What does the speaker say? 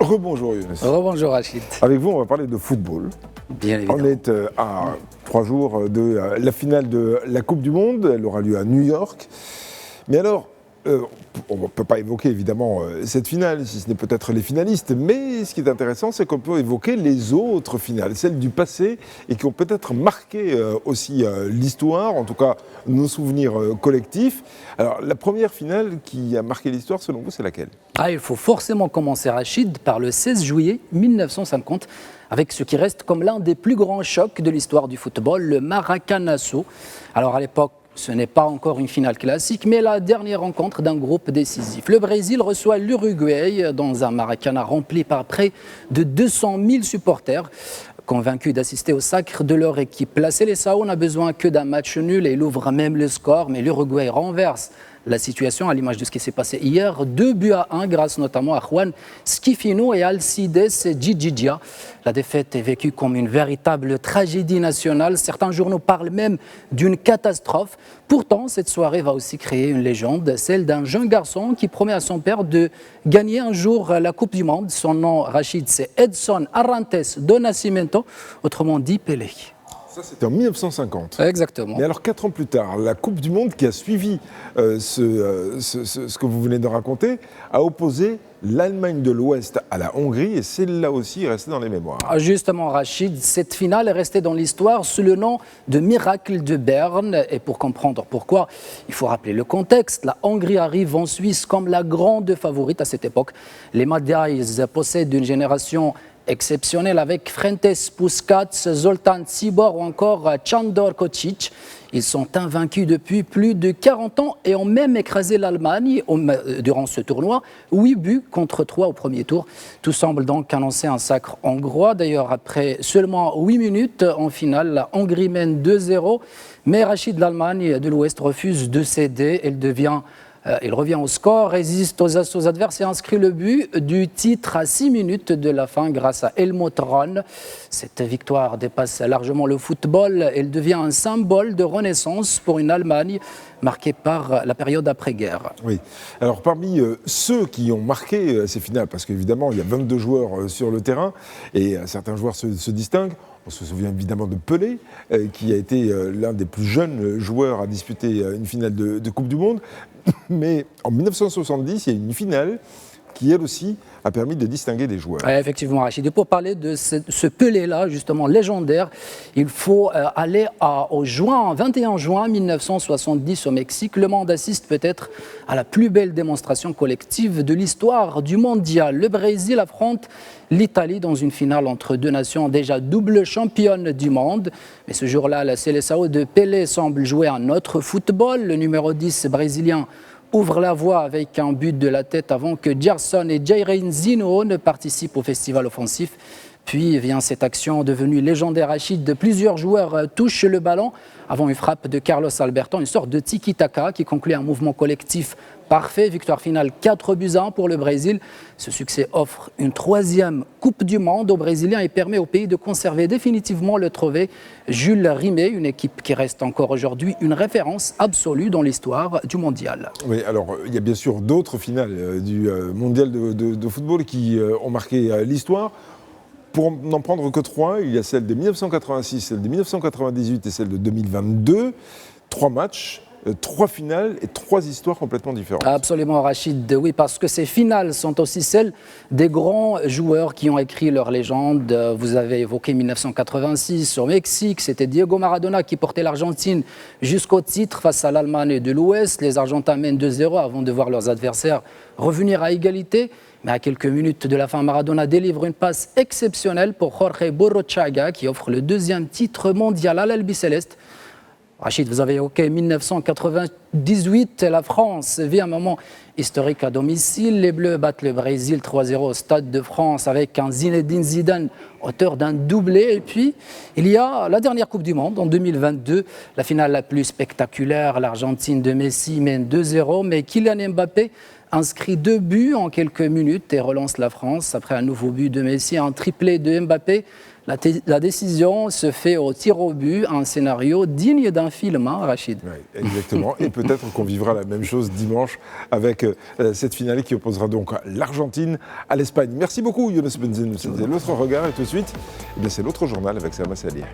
Rebonjour Younes. Rebonjour Rachid. Avec vous, on va parler de football. Bien évidemment. On est à 3 jours de la finale de la Coupe du Monde. Elle aura lieu à New York. Mais alors, on ne peut pas évoquer évidemment cette finale, si ce n'est peut-être les finalistes, mais ce qui est intéressant, c'est qu'on peut évoquer les autres finales, celles du passé, et qui ont peut-être marqué aussi l'histoire, en tout cas nos souvenirs collectifs. Alors, la première finale qui a marqué l'histoire, selon vous, c'est laquelle ? Il faut forcément commencer, Rachid, par le 16 juillet 1950, avec ce qui reste comme l'un des plus grands chocs de l'histoire du football, le Maracanazo. Alors à l'époque, ce n'est pas encore une finale classique, mais la dernière rencontre d'un groupe décisif. Le Brésil reçoit l'Uruguay dans un Maracana rempli par près de 200 000 supporters, convaincus d'assister au sacre de leur équipe. La Seleção n'a besoin que d'un match nul et il ouvre même le score, mais l'Uruguay renverse la situation à l'image de ce qui s'est passé hier. 2-1 grâce notamment à Juan Schifino et Alcides Djigia. La défaite est vécue comme une véritable tragédie nationale. Certains journaux parlent même d'une catastrophe. Pourtant, cette soirée va aussi créer une légende, celle d'un jeune garçon qui promet à son père de gagner un jour la Coupe du Monde. Son nom, Rachid, c'est Edson Arantes do Nascimento, autrement dit Pelé. Ça, c'était en 1950. Exactement. Mais alors, 4 ans plus tard, la Coupe du Monde qui a suivi ce que vous venez de raconter a opposé l'Allemagne de l'Ouest à la Hongrie, et celle-là aussi est restée dans les mémoires. Justement, Rachid, cette finale est restée dans l'histoire sous le nom de Miracle de Berne. Et pour comprendre pourquoi, il faut rappeler le contexte. La Hongrie arrive en Suisse comme la grande favorite à cette époque. Les Magyars possèdent une génération exceptionnel avec Ferenc Puskás, Zoltán Csibor ou encore Sándor Kocsis. Ils sont invaincus depuis plus de 40 ans et ont même écrasé l'Allemagne durant ce tournoi. 8 buts contre 3 au premier tour. Tout semble donc annoncer un sacre hongrois. D'ailleurs, après seulement 8 minutes en finale, la Hongrie mène 2-0. Mais Rachid, l'Allemagne de l'Ouest refuse de céder. Il revient au score, résiste aux assauts adverses et inscrit le but du titre à 6 minutes de la fin grâce à Helmut Rahn. Cette victoire dépasse largement le football. Elle devient un symbole de renaissance pour une Allemagne marquée par la période après-guerre. Oui. Alors parmi ceux qui ont marqué ces finales, parce qu'évidemment il y a 22 joueurs sur le terrain et certains joueurs se distinguent. On se souvient évidemment de Pelé, qui a été l'un des plus jeunes joueurs à disputer une finale de Coupe du Monde. Mais en 1970, il y a une finale qui, elle aussi, a permis de distinguer des joueurs. Effectivement, Rachid. Et pour parler de ce Pelé-là, justement légendaire, il faut aller au 21 juin 1970 au Mexique. Le monde assiste peut-être à la plus belle démonstration collective de l'histoire du mondial. Le Brésil affronte l'Italie dans une finale entre deux nations déjà double championnes du monde. Mais ce jour-là, la Seleção de Pelé semble jouer un autre football. Le numéro 10 brésilien ouvre la voie avec un but de la tête avant que Gerson et Jairzinho ne participent au festival offensif. Puis vient cette action devenue légendaire, Rachid, de plusieurs joueurs touchent le ballon avant une frappe de Carlos Alberto, une sorte de tiki-taka qui conclut un mouvement collectif parfait. Victoire finale 4-1 pour le Brésil. Ce succès offre une 3e Coupe du Monde aux Brésiliens et permet au pays de conserver définitivement le trophée Jules Rimet, une équipe qui reste encore aujourd'hui une référence absolue dans l'histoire du mondial. Oui, alors il y a bien sûr d'autres finales du mondial de football qui ont marqué l'histoire. Pour n'en prendre que 3, il y a celle de 1986, celle de 1998 et celle de 2022. 3 matchs, 3 finales et 3 histoires complètement différentes. Absolument, Rachid, oui, parce que ces finales sont aussi celles des grands joueurs qui ont écrit leur légende. Vous avez évoqué 1986 au Mexique, c'était Diego Maradona qui portait l'Argentine jusqu'au titre face à l'Allemagne de l'Ouest. Les Argentins mènent 2-0 avant de voir leurs adversaires revenir à égalité. Mais à quelques minutes de la fin, Maradona délivre une passe exceptionnelle pour Jorge Borruchaga qui offre le 2e titre mondial à l'Albiceleste. Rachid, vous avez évoqué 1998, la France vit un moment historique à domicile. Les Bleus battent le Brésil 3-0 au Stade de France avec un Zinedine Zidane auteur d'un doublé. Et puis, il y a la dernière Coupe du Monde en 2022, la finale la plus spectaculaire. L'Argentine de Messi mène 2-0, mais Kylian Mbappé inscrit 2 buts en quelques minutes et relance la France après un nouveau but de Messi, un triplé de Mbappé. La décision se fait au tir au but, un scénario digne d'un film, hein, Rachid. Oui, exactement. Et peut-être qu'on vivra la même chose dimanche avec cette finale qui opposera donc l'Argentine à l'Espagne. Merci beaucoup, Younes Benzine. C'était l'autre regard et tout de suite, c'est l'autre journal avec Sama Salier.